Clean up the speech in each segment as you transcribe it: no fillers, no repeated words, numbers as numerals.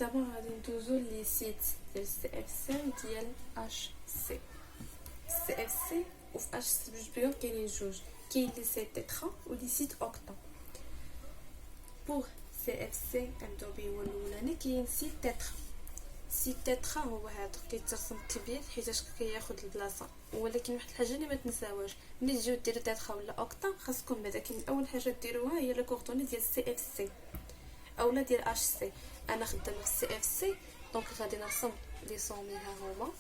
دابا غادي ندوزو لي سيت ديال سي اف سي وديال اش سي. سي اف سي وفي اش سي بجوج بيهم كاينين جوج، كاين لي سيت تيترا و لي سيت اوكتا. بوغ سي اف سي نبداو به هو الاولاني، كاين سيت تيترا. سيت تيترا هو هذا كيترسم كبير حيتاش كياخذ البلاصه، ولكن واحد الحاجه اللي ما تنساوهاش ملي تجيو ديروا تيترا ولا اوكتا خاصكم بعدا كاين اول حاجه ديروها هي لي كوردوني ديال سي اف سي اولا ديال اش سي. انا خدامه في سي اف سي دونك غادي نرسم لي سومي ها هما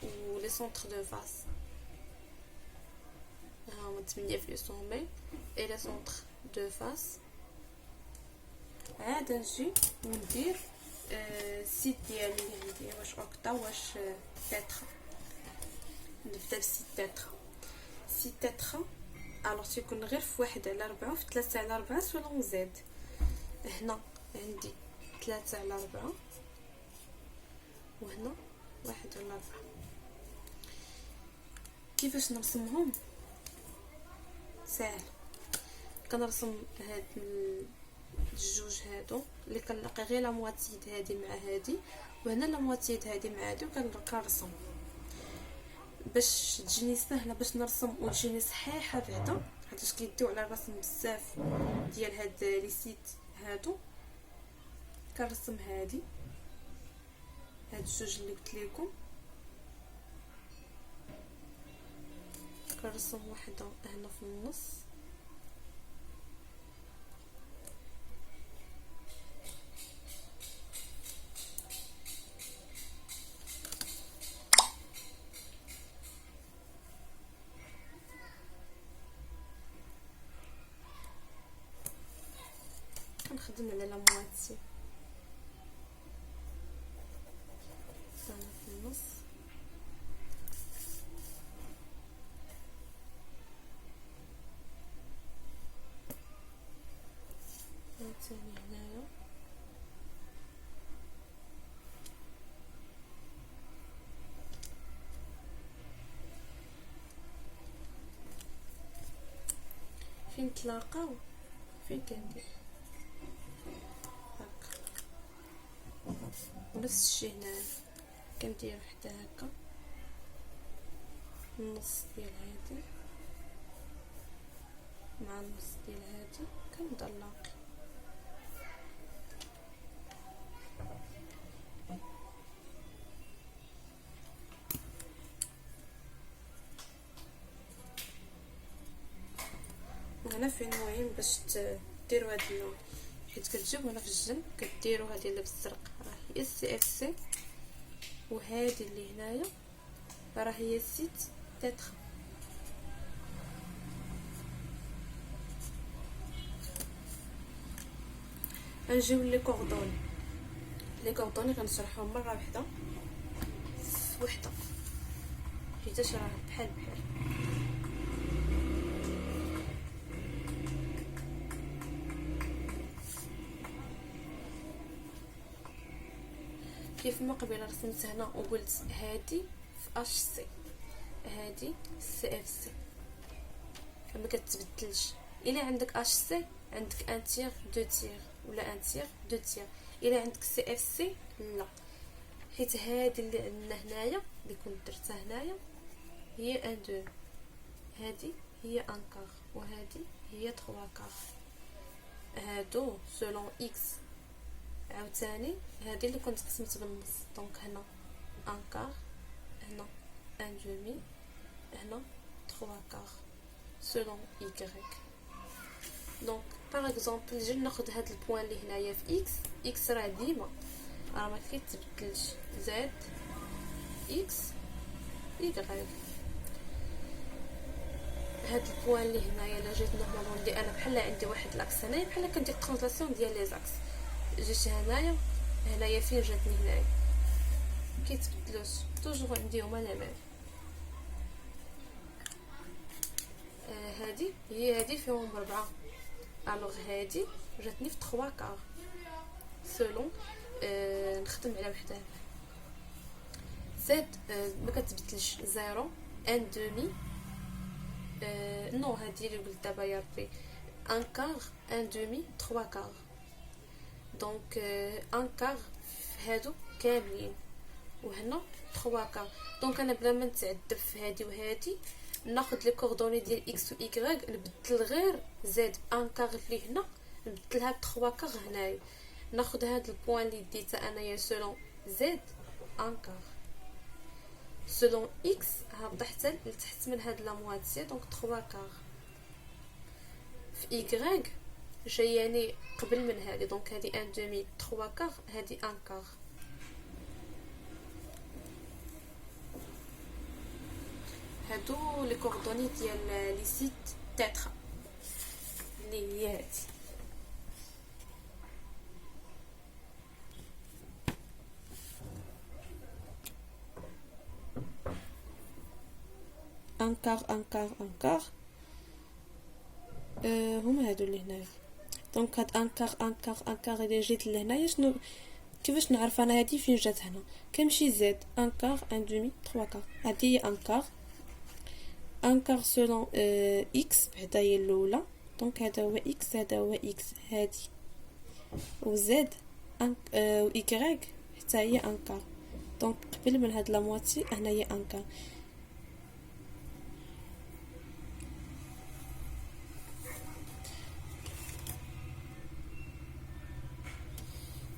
و لي سونتر دو فاس ها هما 8 في لي سومي اي لي سونتر دو فاس. عاد نجي وندير السيت ديالي اللي عندي واش اوكتا واش تيترا. نبدا بسيت تيترا. سيت تيترا الوغ تيكون غير في 1/4 في 3/4 سولون زد. هنا عندي 3/4 وهنا 1/4. كيفاش نرسمهم؟ ساهل، كنرسم هاد الجوج هادو اللي كنلقى غير لا مواتي هادي مع هادي، وهنا لا مواتي هادي مع هادي، وكنرسم باش تجيني سهله باش نرسم وتجيني صحيحه بعدا، حيت كيديو على الرسم بزاف ديال هاد لي سيت هادو. كنرسم هاد الجوج اللي قلت لكم، كنرسم وحده هنا في النص كنخدم على لا مواتي هنا في النص. ثاني هنايا فين تلاقاو فين كندير هكا نفس الشيء. هنا كندير وحده هكا النص ديال هادي مع النص ديال هادي كنبدا نلاقي. وهنا فين مهم باش ديروا هاد اللون، حيت كتجيو هنا في الجنب كديروا هذه اللي بالزرق راه هي السي اف سي، وهذه اللي هنايا راه هي السيت تيترا. غنجيو لي كوردوني غنشرحهم مره واحده وحده حيتاش راه بحال كيف ما قبيله رسمت هنا وقلت هادي في اش سي، هادي سي اف سي، ما كتبدلش. الا عندك اش سي عندك ان تير دو تير ولا ان تير دو تير. الا عندك سي اف سي لا، حيت هادي اللي عندنا هنايا اللي كنت درتها هنايا هي ان دو، هادي هي ان كار وهادي هي 3 كار. هادو سولون اكس عاوتاني هذه اللي كنت قسمت بالنص، دونك هنا ان كار، هنا ان دومي، هنا 3 كار سولون ايكغيك. دونك باغ اكزومبل نجي ناخذ هاد البوين اللي هنايا في اكس. اكس راه ديما راه ما كيتبدلش، زد اكس ايكغيك. هاد البوين اللي هنايا الا جيت نورمالمون ندير انا بحال عندي واحد لاكس هنايا بحال كندير ترانزلاسيون ديال لي زاكس. جيت هنايا فين جاتني هنايا كيتبدلوش توجور عندي هما لا ميم. هادي فيهم 4 الوغ هادي جاتني في 3 كار سولون نخدم على وحده. زد ما كتبدلش، 0 ان دومي نو هادي اللي قلت دابا يا ربي ان كار ان دومي 3 كار. دونك ان كار هادو كاملين، وهنا 3 كار. دونك انا بلا ما نتعذب في هادي وهادي ناخذ لي كوردوني ديال اكس و ايغريك، نبدل غير زد ان كار اللي هنا نبدلها ب 3 كار هنايا، ناخذ هاد البوين اللي ديتها انايا سولون زد ان كار، سولون اكس هابطه حتى لتحت من هاد لا مواتسي دونك 3 كار، في ايغريك جاياني قبل من هادي دونك هادي ان دومي 3 كار، هادي ان كار. هادو لي كوردوني ديال لي سيت تاترا اللي هي هادي. انكار هما هادو اللي هنايا. دونك هاد انكار الا جيت لهنايا شنو كيفاش نعرف انا هادي فين جات؟ هنا كنمشي زد انكار ان دومي 3 كار، هادي هي انكار سولون اكس بعدا هي الاولى، دونك هذا هو اكس هذا هو اكس هادي، وزد و ايغريك حتى هي انكار، دونك قبل من هاد لا مواتي هنايا انكار.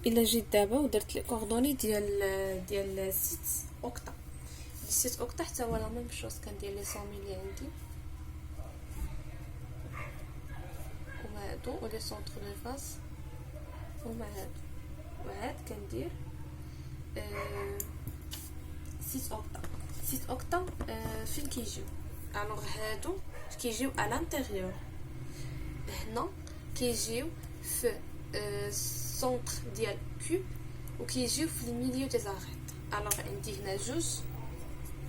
الا جيت دابا ودرت لي كوردوني ديال سيت اوكتا، السيت اوكتا حتى هو لا ميم شوز، كندير لي صومي اللي عندي وما هادو و لي سونتر دو فاس وما هادو، وعاد كندير سيت اوكتا فين كيجيو. الوغ هادو كيجيو على الانتيريور، هنا كيجيو في سونتر ديال كوب وكيجيو في الميليو دي زاريت. الوغ عندي هنا جوج،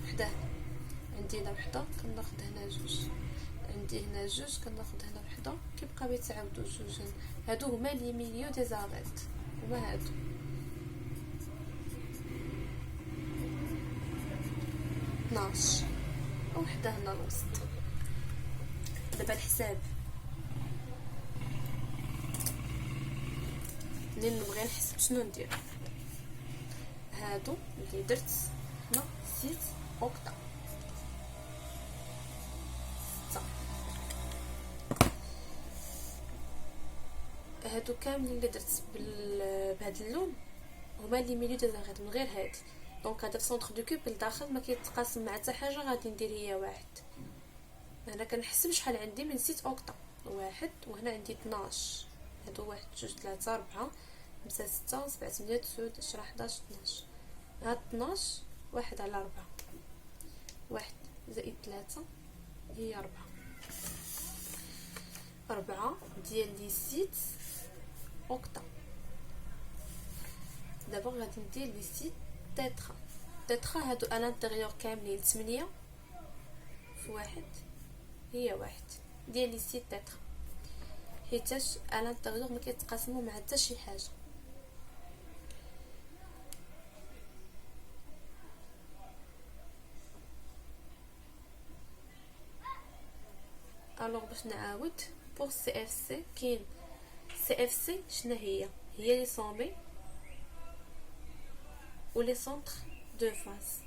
وحده عندي هنا وحده كناخذ هنا جوج، عندي هنا جوج كناخذ هنا وحده، كيبقى بيتعاودوا جوج. هادو هما لي ميليو دي زاريت، هما هادو. ناش وحده هنا الوسط. دابا الحساب منين نبغي نحسب شنو ندير، هادو اللي درت هنا سيت اوكتا 6، هادو كاملين اللي درت بهاد اللون هما لي ميليو دي زاريت من غير هادي. دونك هذا سونتر دو كوب لداخل ما كيتقاسم مع حتى حاجه، غادي ندير هي واحد. انا كنحسب شحال عندي من سيت اوكتا، واحد وهنا عندي 12، هادو 1 2 3 4 5 6 7 8 9 10 11 12. هاد 12 واحد على 4، واحد زائد 3 هي 4 ديال لي سيت اوكتا. دابا غادي ندير لي سيت تاترا هادو على الانتيريور كاملين 8 في واحد هي واحد ديال لي سيت تاترا، حيتاش على الانتيريور ما كيتقاسموا مع حتى شي حاجه. الوغ باش نعاود بور سي اف سي، كاين سي اف سي شنو هي لي سومي و لي سونتر دو فاس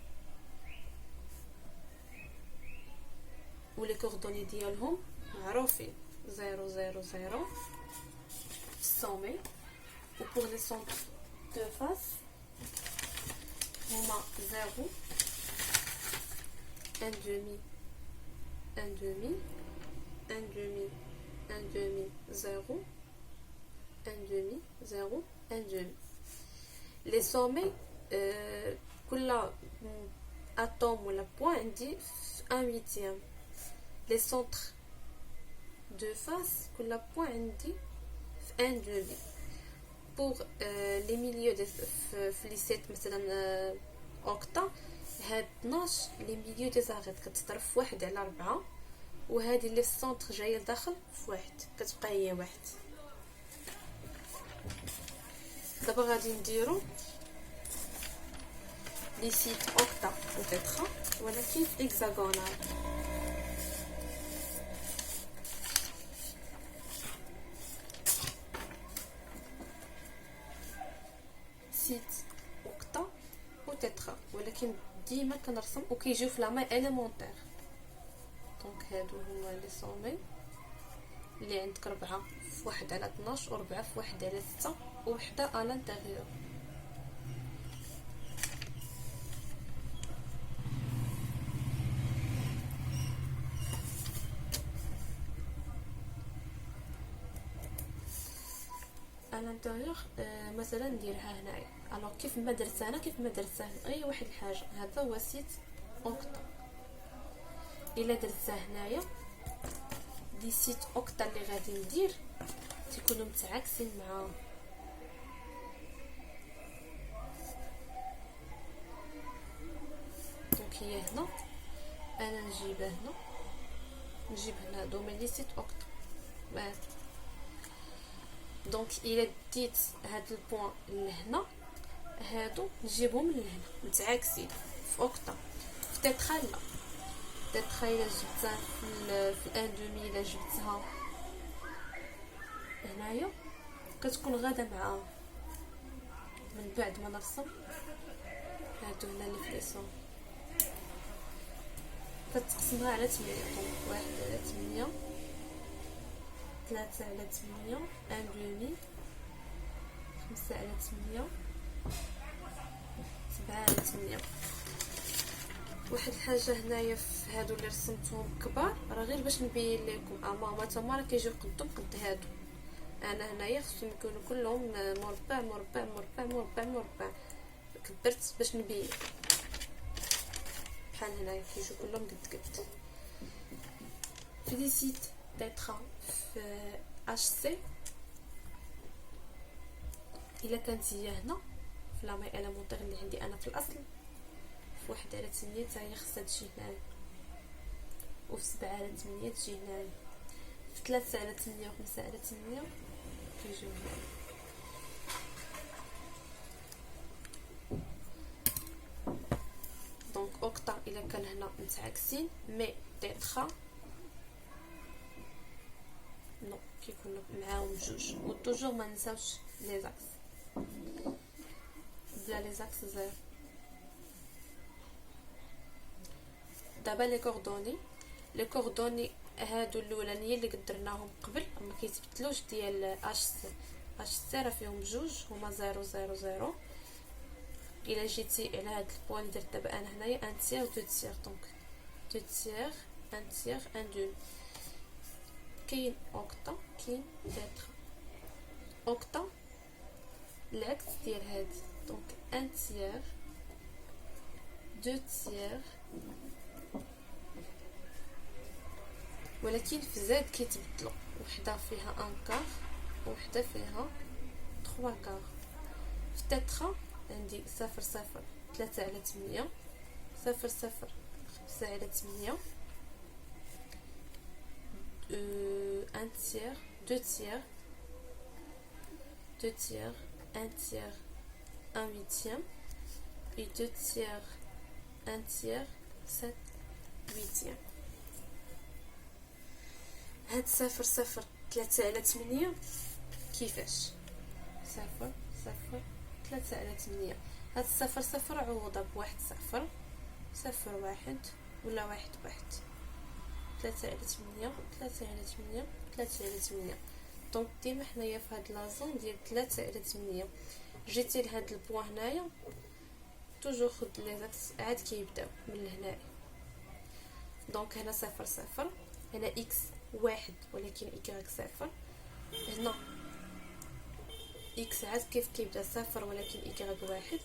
و لي كوردوني ديالهم معروفين 0 0 0 السومي، و بور لي سونتر دو فاس هما 0 1 demi 1 demi 1 demi 1 demi 0 1 demi 0 1 demi. لي سومي كل اتوم ولا بوين عندي في 1/8. لي سونتر دو فاس كل بوين عندي في 1 demi. بور لي ميليو في لي سيت مثلا اوكتا، هاد 12 لي ميليو دي زاريت كتضرب في 1 على 4، وهذه اللي السونتر جايه لداخل في 1 كتبقى هي 1. دابا غادي نديرو لي سيت اوكتا و تترا ولكن في اكزاغونال. سيت اوكتا وتترا، ولكن ديما كنرسم وكيجيو في لا ماي اليمونتير. دونك هادو هما لي سومي اللي عندك 4 في 1 على 12 و4 في 1 على 6 ووحده على الانتيريور. الانتيريور مثلا نديرها هنايا. الوغ كيف ما درت انا كيف ما درت غير واحد الحاجه، هذا هو سيت اوكتا. الا درتها هنايا دي سيت اوكتا اللي غادي ندير تيكونوا متعاكسين مع دونك هي هنا انا نجيبها هنا، نجيب هنا هادو هما لي سيت اوكتا. دونك الا ديت هاد البوين لهنا هادو نجيبهم لهنا متعاكسين في اوكتا. في تيترا لا، تيترا الا جبتها في الان دومي الا جبتها هنايا كتكون غاده مع من بعد ما نرسم هادو هنا اللي في ليسون كتقسمها على 8. دونك 1 على 8 3 على 8 ان دومي 5 على 8 7 على 8. واحد الحاجه هنايا في هادو اللي رسمتهم كبار راه غير باش نبين لكم اما تما راه كيجيو قدام قد هادو. انا هنايا خصهم يكونوا كلهم مربع مربع مربع مربع مربع، كبرت باش نبين بحال هنايا كيجيو كلهم قد قد. في دي سيت تيترا في اش سي الا كانت هي هنا في لا ماي اليمونتير اللي عندي انا في الاصل في 1 على 8 حتى هي خصها تجي هنايا، وفي 7 على 8 تجي هنايا، في 3 على 8 و 5 على 8 كيجيو هنايا. دونك اوكتا الا كان هنا متعاكسين مي تيترا نو كيكونوا معاهم جوج. و توجور ما نساوش لي زاكس، بلا لي زاكس زيرو. دابا لي كوردوني هادو الاولانيين اللي درناهم قبل ما كيتبدلوش ديال اش سي راه فيهم جوج هما 0 0 0. الا جيتي على هاد البوين اللي درت دابا انا هنايا ان تير دو تير، دونك دو تير ان تير ان دوم. كاين اوكتا كاين تيترا. اوكتا العكس ديال هاد، دونك ان تير دو تير، ولكن في زاد كيتبدلوا، وحده فيها ان كار وحده فيها 3 كار. في تيترا عندي 0 0 3 على 8 0 0 5 على 8 un tiers 2 tiers 2 tiers 1 tiers 1 huitième et 2 tiers 1 tiers 7 huitième. هاد 0 0 3 على 8 كيفاش 0 0 3 على 8؟ هاد 0 0 عوضها بواحد 0 0 1 ولا 1 1 3 على 8 3 على 8 3 على 8. دونك ديما حنايا في هاد لازون ديال 3 على 8 جيتي لهاد البوان هنايا توجور خد لي زاكس عاد كيبداو من هنايا. دونك هنا 0 0 هنا اكس 1 ولكن ايكغيك 0، هنا اكس عاد كيف كيبدا 0 ولكن ايكغيك 1،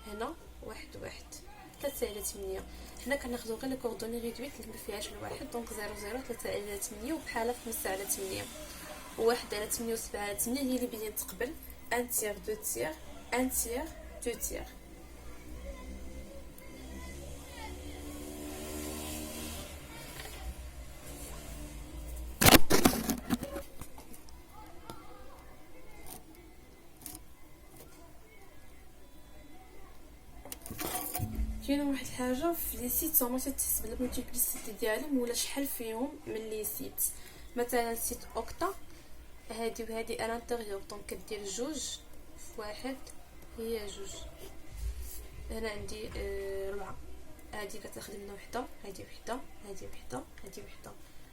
هنا 1 1 3 على 8. حنا كناخذوا غير لي كوردوني ريدويت اللي ما فيهاش الواحد، دونك 0 0 3 على 8 وبحالها 5 على 8 و1 على 8 و 7 على 8 هي اللي بديت تقبل 1 تير 2 تير 1 تير 2 تير. كاينه واحد الحاجه في لي سيت زعما تحسب الملتيبليسيتي ديالهم ولا شحال فيهم من لي سيت. مثلا سيت اوكتا هادي وهادي الانتيريور، دونك كدير جوج في واحد هي جوج. هنا عندي 4. هادي كتاخد لنا وحده، هادي وحده، هادي وحده، هادي وحده،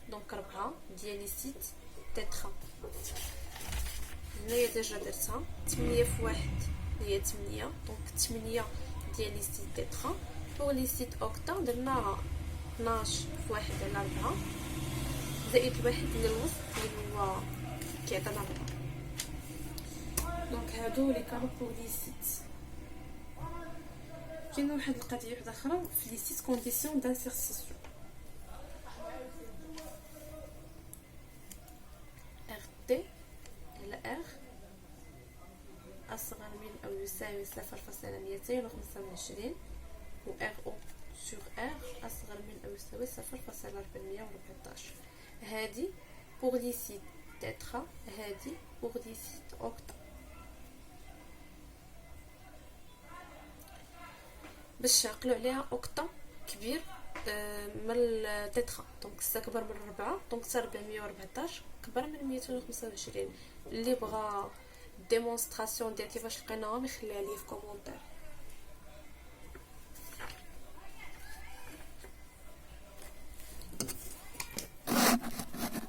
دونك 4 دياليسيد تيترا. هنايا ديجا درتها 8 في 1 هي 8، دونك 8 دياليسيد تيترا. بوغ ليسيد اوكتا درنا 12 في 1 على 4 زائد الواحد اللي الوسط اللي هو كيعطينا 4. دونك هادو لي كانوا بوغ ليسيد. كاينه واحد القضيه وحده اخرى في لي سيت كونديسيون دانسيرسيسيون. ار تي على ار اصغر من او يساوي 0.225 و ار او سور ار اصغر من او يساوي 0.414. هادي بوغ لي سيت تيترا، هادي بوغ لي سيت اوكتا. باش نعقلوا عليها اوكتا كبير من التيترا، دونك 6 كبر من 4، دونك حتى 414 كبر من 225. اللي بغى ديمونستراسيون ديال كيفاش لقيناهم يخليها لي في كومونتير.